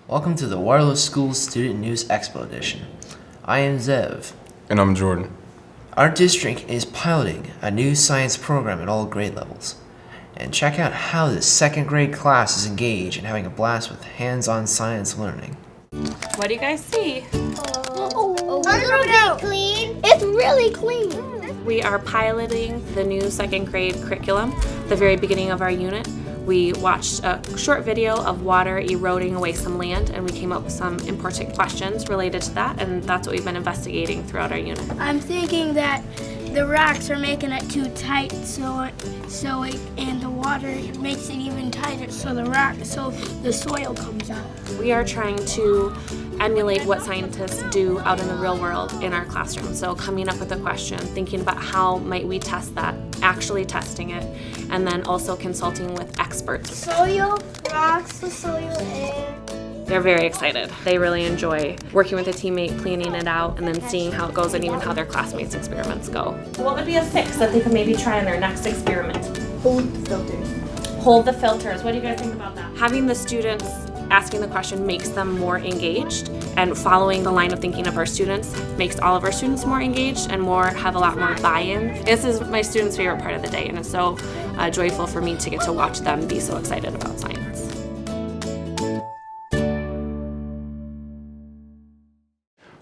Welcome to the Waterloo Schools Student News Expo Edition. I am Zev. And I'm Jordan. Our district is piloting a new science program at all grade levels. And check out how the second grade class is engaged and having a blast with hands-on science learning. What do you guys see? A little bit clean. It's really clean. We are piloting the new second grade curriculum at the very beginning of our unit. We watched a short video of water eroding away some land, and we came up with some important questions related to that, and that's what we've been investigating throughout our unit. I'm thinking that the rocks are making it too tight, and the water makes it even tighter, so the soil comes out. We are trying to emulate what scientists do out in the real world in our classroom. So coming up with a question, thinking about how might we test that, actually testing it, and then also consulting with experts. Soil, rocks, the soil, air. They're very excited. They really enjoy working with a teammate, planning it out, and then seeing how it goes and even how their classmates' experiments go. What would be a fix that they could maybe try in their next experiment? Hold the filters. Hold the filters. What do you guys think about that? Having the students asking the question makes them more engaged, and following the line of thinking of our students makes all of our students more engaged and have a lot more buy-in. This is my students' favorite part of the day, and it's so joyful for me to get to watch them be so excited about science.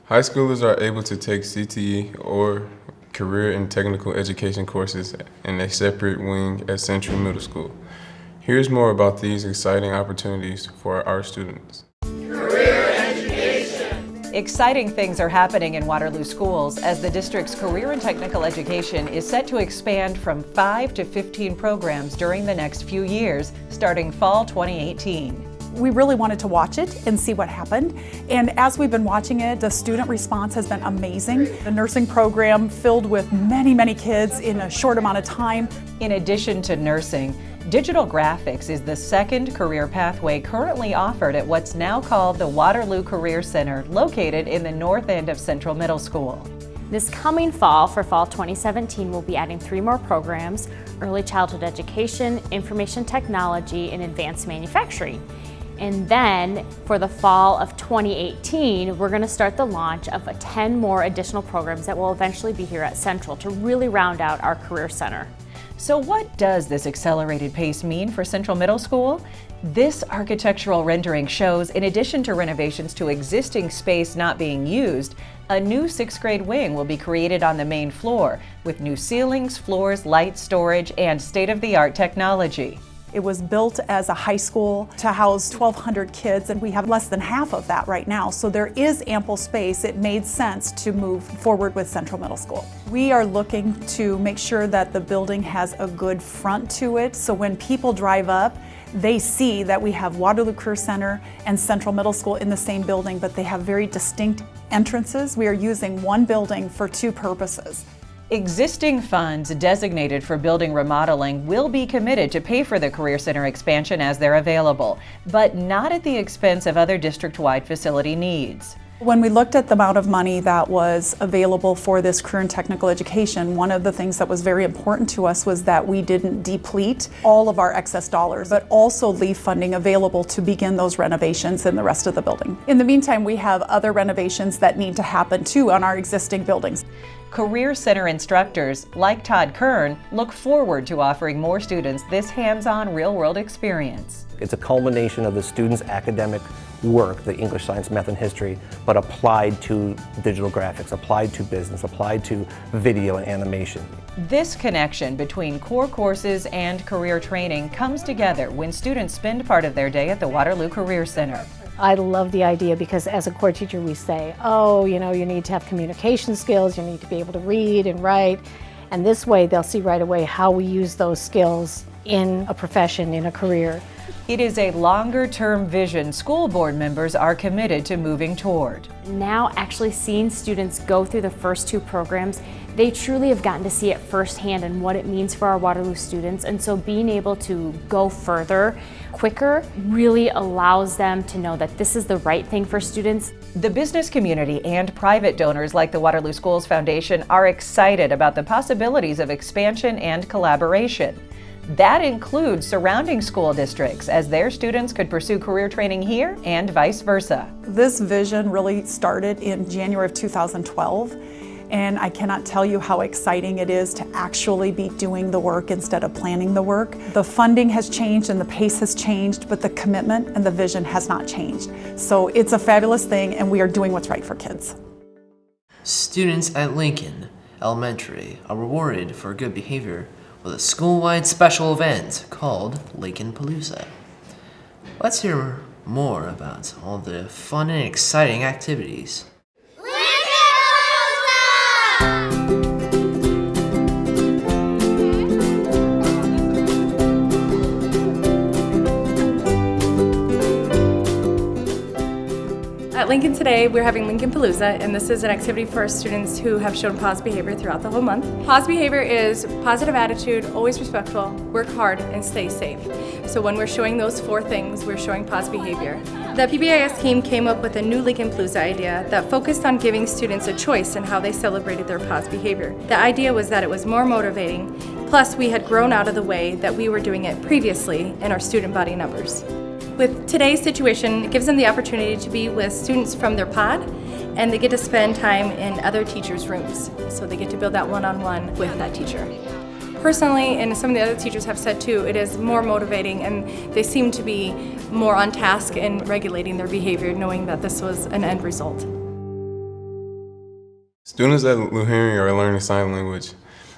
High schoolers are able to take CTE or career and technical education courses in a separate wing at Central Middle School. Here's more about these exciting opportunities for our students. Career education. Exciting things are happening in Waterloo schools as the district's career and technical education is set to expand from 5 to 15 programs during the next few years, starting fall 2018. We really wanted to watch it and see what happened. And as we've been watching it, the student response has been amazing. The nursing program filled with many, many kids in a short amount of time. In addition to nursing, digital graphics is the second career pathway currently offered at what's now called the Waterloo Career Center, located in the north end of Central Middle School. This coming fall, for fall 2017, we'll be adding 3 more programs: early childhood education, information technology, and advanced manufacturing. And then for the fall of 2018, we're going to start the launch of 10 more additional programs that will eventually be here at Central to really round out our Career Center. So what does this accelerated pace mean for Central Middle School? This architectural rendering shows, in addition to renovations to existing space not being used, a new 6th grade wing will be created on the main floor with new ceilings, floors, light storage, and state-of-the-art technology. It was built as a high school to house 1,200 kids, and we have less than half of that right now. So there is ample space. It made sense to move forward with Central Middle School. We are looking to make sure that the building has a good front to it, so when people drive up, they see that we have Waterloo Career Center and Central Middle School in the same building, but they have very distinct entrances. We are using one building for 2 purposes. Existing funds designated for building remodeling will be committed to pay for the Career Center expansion as they're available, but not at the expense of other district-wide facility needs. When we looked at the amount of money that was available for this career and technical education, one of the things that was very important to us was that we didn't deplete all of our excess dollars, but also leave funding available to begin those renovations in the rest of the building. In the meantime, we have other renovations that need to happen too on our existing buildings. Career Center instructors, like Todd Kern, look forward to offering more students this hands-on real-world experience. It's a culmination of the students' academic work, the English, Science, Math, and History, but applied to digital graphics, applied to business, applied to video and animation. This connection between core courses and career training comes together when students spend part of their day at the Waterloo Career Center. I love the idea because as a core teacher we say, oh, you need to have communication skills, you need to be able to read and write, and this way they'll see right away how we use those skills in a profession, in a career. It is a longer-term vision school board members are committed to moving toward. Now actually seeing students go through the first 2 programs, they truly have gotten to see it firsthand and what it means for our Waterloo students, and so being able to go further quicker really allows them to know that this is the right thing for students. The business community and private donors like the Waterloo Schools Foundation are excited about the possibilities of expansion and collaboration. That includes surrounding school districts, as their students could pursue career training here and vice versa. This vision really started in January of 2012, and I cannot tell you how exciting it is to actually be doing the work instead of planning the work. The funding has changed and the pace has changed, but the commitment and the vision has not changed. So it's a fabulous thing, and we are doing what's right for kids. Students at Lincoln Elementary are rewarded for good behavior with a school-wide special event called Lincolnpalooza. Let's hear more about all the fun and exciting activities. At Lincoln today, we're having Lincolnpalooza, and this is an activity for our students who have shown positive behavior throughout the whole month. Positive behavior is positive attitude, always respectful, work hard, and stay safe. So when we're showing those 4 things, we're showing positive behavior. The PBIS team came up with a new Lincolnpalooza idea that focused on giving students a choice in how they celebrated their positive behavior. The idea was that it was more motivating, plus we had grown out of the way that we were doing it previously in our student body numbers. With today's situation, it gives them the opportunity to be with students from their pod, and they get to spend time in other teachers' rooms. So they get to build that one-on-one with that teacher. Personally, and some of the other teachers have said too, it is more motivating, and they seem to be more on task in regulating their behavior, knowing that this was an end result. Students at Lou Henry are learning sign language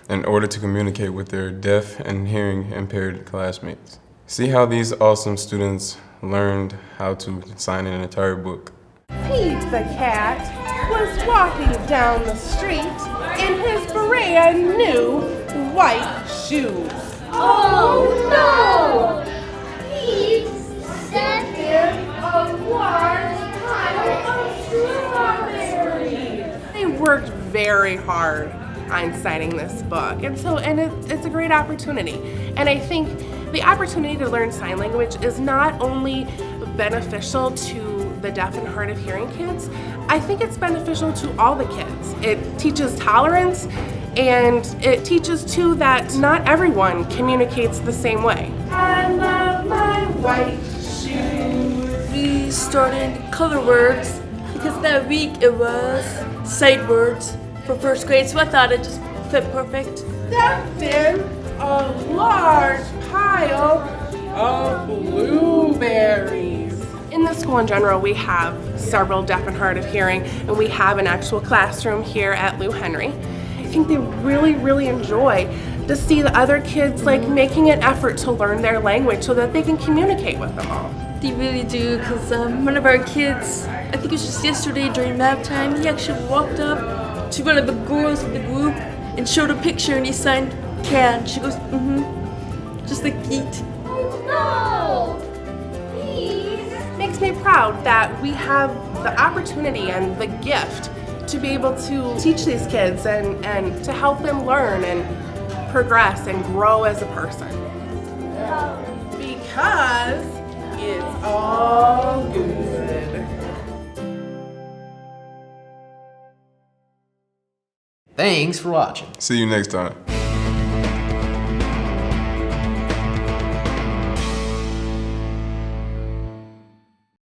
in order to communicate with their deaf and hearing impaired classmates. See how these awesome students learned how to sign an entire book. Pete the cat was walking down the street in his brand new white shoes. Oh no! Pete sent him A large pile of strawberries. They worked very hard on signing this book, and it's a great opportunity. And I think the opportunity to learn sign language is not only beneficial to the deaf and hard of hearing kids, I think it's beneficial to all the kids. It teaches tolerance, and it teaches too that not everyone communicates the same way. I love my white shoes. We started color words because that week it was sight words for first grade, so I thought it just fit perfect. Stuffed in a large pile of blueberries. In the school in general, we have several deaf and hard of hearing, and we have an actual classroom here at Lou Henry. I think they really enjoy to see the other kids making an effort to learn their language so that they can communicate with them all. They really do, because one of our kids, I think it was just yesterday during nap time, he actually walked up to one of the girls in the group and showed a picture, and he signed can. She goes, just like Pete. Oh no! Please! Makes me proud that we have the opportunity and the gift to be able to teach these kids and to help them learn and progress and grow as a person. Because it's all good. Thanks for watching. See you next time.